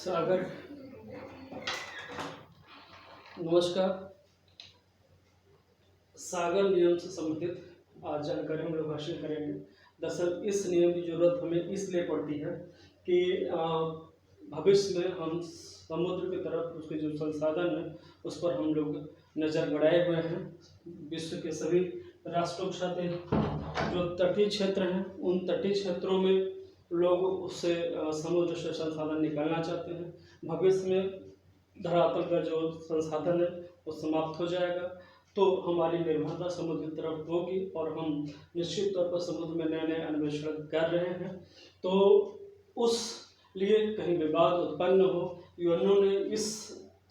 सागर, नमस्कार। सागर नियम से संबंधित आज जानकारी हम लोग हासिल करेंगे। दरअसल इस नियम की जरूरत हमें इसलिए पड़ती है कि भविष्य में हम समुद्र की तरफ उसके जो संसाधन है उस पर हम लोग नज़र गड़ाए हुए हैं। विश्व के सभी राष्ट्रों के साथ जो तटीय क्षेत्र हैं उन तटीय क्षेत्रों में लोग उससे समुद्र से संसाधन निकालना चाहते हैं। भविष्य में धरातल का जो संसाधन है वो समाप्त हो जाएगा तो हमारी निर्भरता समुद्र की तरफ होगी और हम निश्चित तौर पर समुद्र में नए नए अन्वेषण कर रहे हैं। तो उस लिए कहीं विवाद उत्पन्न हो, यूएनओ ने इस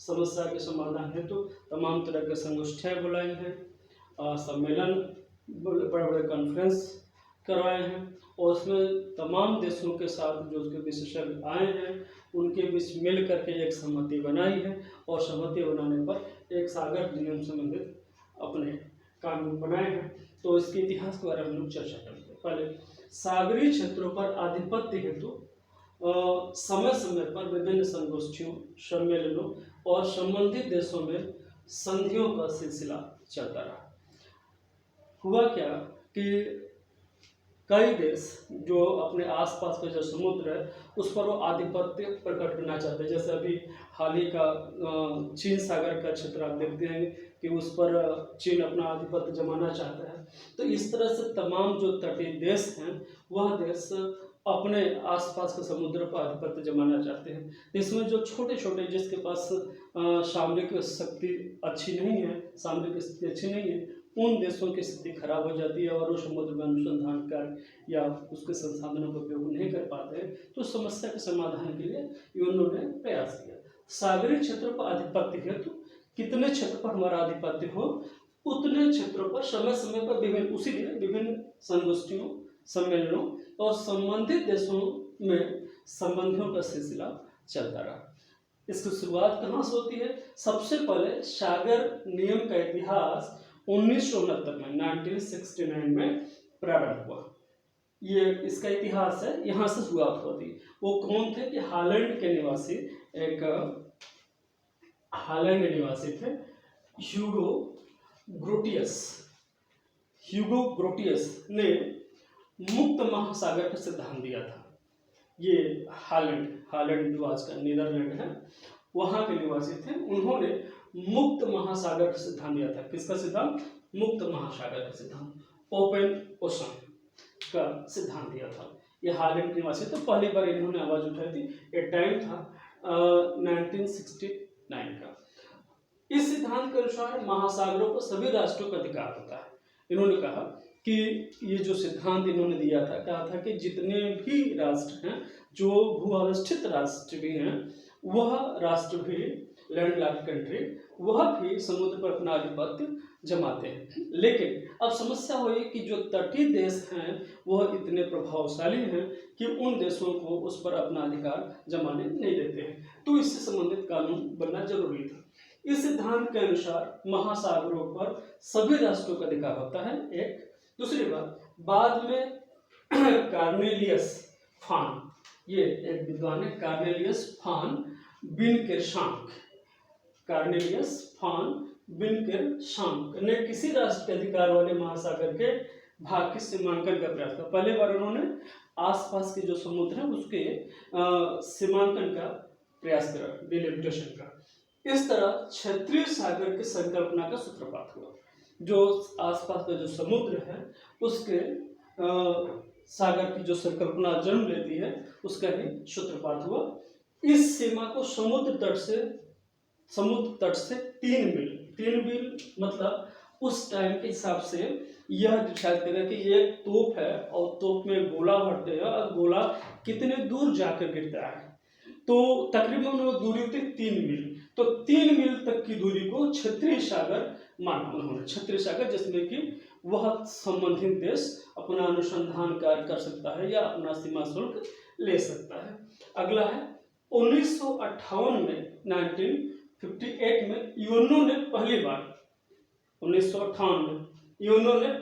समस्या के समाधान हेतु तमाम तरह के संगोष्ठियाँ बुलाई हैं, सम्मेलन, बड़े बड़े कॉन्फ्रेंस करवाए हैं और उसमें तमाम देशों के साथ जो उसके विशेषज्ञ आए हैं उनके बीच मिल करके एक सहमति बनाई है और सहमति बनाने पर एक सागर नियम संबंधित अपने कानून बनाए हैं। तो इसके इतिहास के बारे में हम लोग चर्चा करेंगे। पहले सागरीय क्षेत्रों पर आधिपत्य हेतु समय समय पर विभिन्न संगोष्ठियों, सम्मेलनों और संबंधित देशों में संधियों का सिलसिला चलता रहा। हुआ क्या कि कई देश जो अपने आसपास का जो समुद्र है उस पर वो आधिपत्य प्रकट करना चाहते हैं। जैसे अभी हाल ही का चीन सागर का क्षेत्र आप देखते हैं कि उस पर चीन अपना आधिपत्य जमाना चाहता है। तो इस तरह से तमाम जो तटीय देश हैं वह देश अपने आसपास के समुद्र पर आधिपत्य जमाना चाहते हैं। इसमें जो छोटे छोटे जिसके पास सामरिक शक्ति अच्छी नहीं है, सामरिक स्थिति अच्छी नहीं है, उन देशों की स्थिति खराब हो जाती है और वो समुद्र में अनुसंधान कार्य या उसके संसाधनों का उपयोग नहीं कर पाते हैं। तो समस्या के समाधान के लिए यूएनओ ने प्रयास किया। सागरीय क्षेत्रों पर आधिपत्य हेतु कितने क्षेत्र पर हमारा आधिपत्य हो उतने क्षेत्रों पर समय समय पर विभिन्न संगोष्ठियों, सम्मेलनों और संबंधित देशों में संबंधियों का सिलसिला चलता रहा। इसकी शुरुआत कहाँ से होती है? सबसे पहले सागर नियम का इतिहास 1969 में 1969 में प्रारंभ हुआ। ये इसका इतिहास है, यहाँ से शुरुआत होती। वो कौन थे कि हालैंड के निवासी, एक हालैंड निवासी थे ह्यूगो ग्रोटियस ने मुक्त महासागर का सिद्धांत दिया था। ये हालैंड जो आज का नीदरलैंड है वहाँ के निवासी थे। उन्होंने मुक्त महासागर का सिद्धांत दिया था। किसका सिद्धांत? मुक्त महासागर का सिद्धांत, ओपन ओशन का सिद्धांत दिया था। ये हालैंड के निवासी थे। पहली बार इन्होंने आवाज उठाई थी। ये टाइम था 1969 का। इस सिद्धांत के अनुसार महासागरों पर सभी राष्ट्रों का अधिकार होता है। इन्होंने कहा कि ये जो सिद्धांत इन्होंने दिया था, कहा था कि जितने भी राष्ट्र हैं, जो भूअवस्थित राष्ट्र भी हैं, वह राष्ट्र भी लैंडलॉक्ड कंट्री, वह भी समुद्र पर अपना आधिपत्य जमाते हैं। लेकिन अब समस्या हुई कि जो तटीय देश हैं वह इतने प्रभावशाली हैं कि उन देशों को उस पर अपना अधिकार जमाने नहीं देते हैं। तो इससे संबंधित कानून बनना जरूरी था। इस सिद्धांत के अनुसार महासागरों पर सभी राष्ट्रों का अधिकार होता है। एक दूसरी बात, बाद में कार्नेलियस फान, ये एक विद्वान है, कार्नेलियस फान बिनकेर्शांक ने किसी राष्ट्र के अधिकार वाले महासागर के भाग के सीमांकन का प्रयास किया। पहले बार उन्होंने आसपास के जो समुद्र है उसके सीमांकन का प्रयास करा, डिलिमिटेशन का। इस तरह क्षेत्रीय सागर की संकल्पना का सूत्रपात हुआ। जो आसपास का जो समुद्र है उसके सागर की जो संकल्पना जन्म लेती है उसका ही सूत्रपात हुआ। इस सीमा को समुद्र तट से 3 मील मतलब उस टाइम के हिसाब से यह डिसाइड करेगा कि ये तोप है और तोप में गोला भरते हैं और गोला कितने दूर जाकर गिरता है। तो तकरीबन वो दूरी होती है 3 मील। तो 3 मील तक की दूरी को क्षेत्रीय सागर माना उन्होंने, क्षेत्रीय सागर, जिसमें कि वह संबंधित देश अपना अनुसंधान कार्य कर सकता है या अपना सीमा शुल्क ले सकता है। अगला है 1958 में 1958 में यूएनओ ने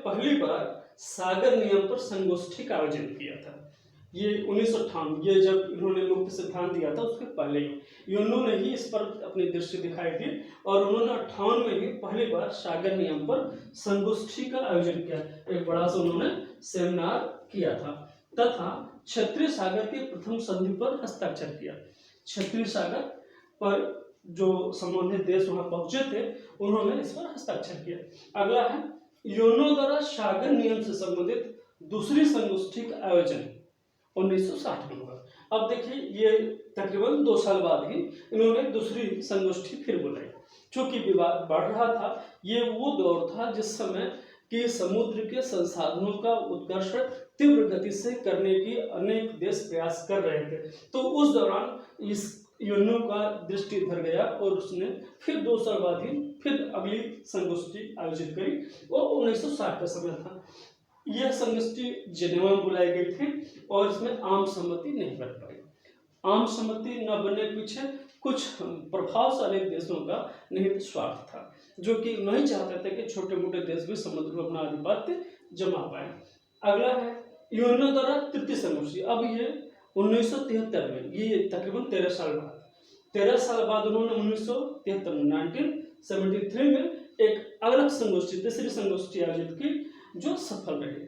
पहली बार सागर नियम पर संगोष्ठी का आयोजन किया था। ये 1958 ये जब इन्होंने मुक्त सिद्धांत दिया था उसके पहले ही इन्होंने ही इस पर अपनी दृष्टि दिखाई थी और उन्होंने 58 में ही पहली बार सागर नियम पर संगोष्ठी का आयोजन किया। एक बड़ा सा उन्होंने सेमिनार किया था तथा क्षत्रिय सागर के प्रथम संधि पर हस्ताक्षर किया। क्षत्रिय सागर पर जो संबंधित देश वहां पहुंचे थे उन्होंने इस पर हस्ताक्षर किया। अगला है यूएनओ द्वारा सागर नियम से संबंधित दूसरी संगोष्ठी का आयोजन 1960 में हुआ। अब देखिए ये तकरीबन 2 साल बाद ही इन्होंने दूसरी संगोष्ठी फिर बुलाई। चूंकि विवाद बढ़ रहा था, ये वो दौर था जिस समय कि समुद्र के संसाधनों का उत्कर्ष तीव्र गति से करने की अनेक देश प्रयास कर रहे थे। तो उस दौरान इस यूएनओ का दृष्टि धर गया और उसने फिर 2 साल बाद ही फिर अगली संगोष्ठी आयोजित करी। वो 1960 का समय था। यह संगोष्ठी जिनेवा में बुलाई गई थी और इसमें आम सहमति नहीं बन पाई। आम सहमति न बनने के पीछे कुछ प्रभावशाली देशों का निहित स्वार्थ था, जो कि नहीं चाहते थे कि छोटे मोटे देश भी समुद्र में अपना आधिपत्य जमा पाए। अगला है यूएनओ द्वारा तृतीय संगोष्ठी। अब ये 1973 में, ये तकरीबन 13 साल बाद उन्होंने 1973 में एक अलग संगोष्ठी, तीसरी संगोष्ठी आयोजित की जो सफल रही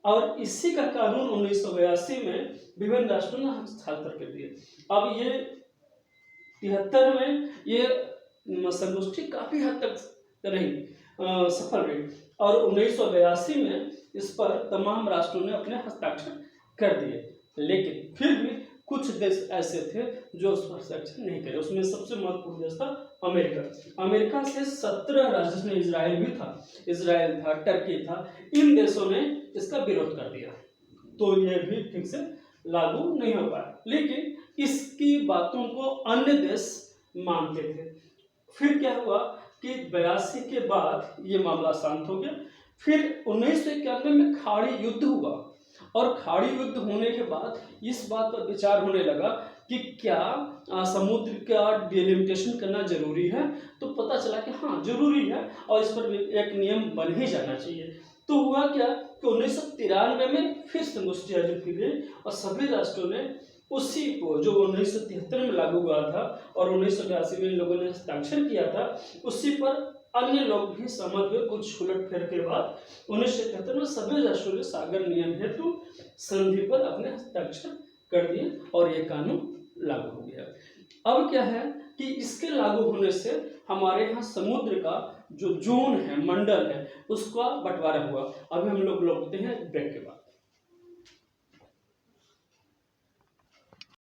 और इसी का कानून 1982 में विभिन्न राष्ट्रों ने हस्ताक्षर कर दिए। अब ये 73 में ये संगोष्ठी काफी हद तक रही सफल रही और 1982 में इस पर तमाम राष्ट्रों ने अपने हस्ताक्षर कर दिए। लेकिन फिर भी कुछ देश ऐसे थे जो उस पर हस्ताक्षर नहीं करे। उसमें सबसे महत्वपूर्ण देश था अमेरिका। अमेरिका से 17 राज्य, जिसमें इजराइल भी था, इजराइल था, टर्की था, इन देशों ने इसका विरोध कर दिया। तो यह भी ठीक से लागू नहीं हो पाया। लेकिन इसकी बातों को अन्य देश मानते थे। फिर क्या हुआ कि 82 के बाद ये मामला शांत हो गया। फिर 1991 में खाड़ी युद्ध हुआ और खाड़ी युद्ध होने के बाद इस बात पर विचार होने लगा कि क्या समुद्र का डिलिमिटेशन करना जरूरी है। तो पता चला कि हाँ जरूरी है और इस पर एक नियम बन ही जाना चाहिए। तो हुआ क्या कि 1993 में फिर संगोष्ठी आयोजित की गई और सभी राष्ट्रों ने उसी को, जो 1973 में लागू हुआ था और 1982 में इन लोगों ने हस्ताक्षर किया था, उसी पर अन्य लोग भी सहमत हुए। कुछ उलट फेर के बाद 1973 में सभी राष्ट्रों ने सागर नियम हेतु संधि पर अपने हस्ताक्षर कर दिए और ये कानून लागू हो गया। अब क्या है कि इसके लागू होने से हमारे यहाँ समुद्र का जो जोन है, मंडल है, उसका बंटवारा हुआ। अभी हम लोग लौटते हैं ब्रेक के बाद।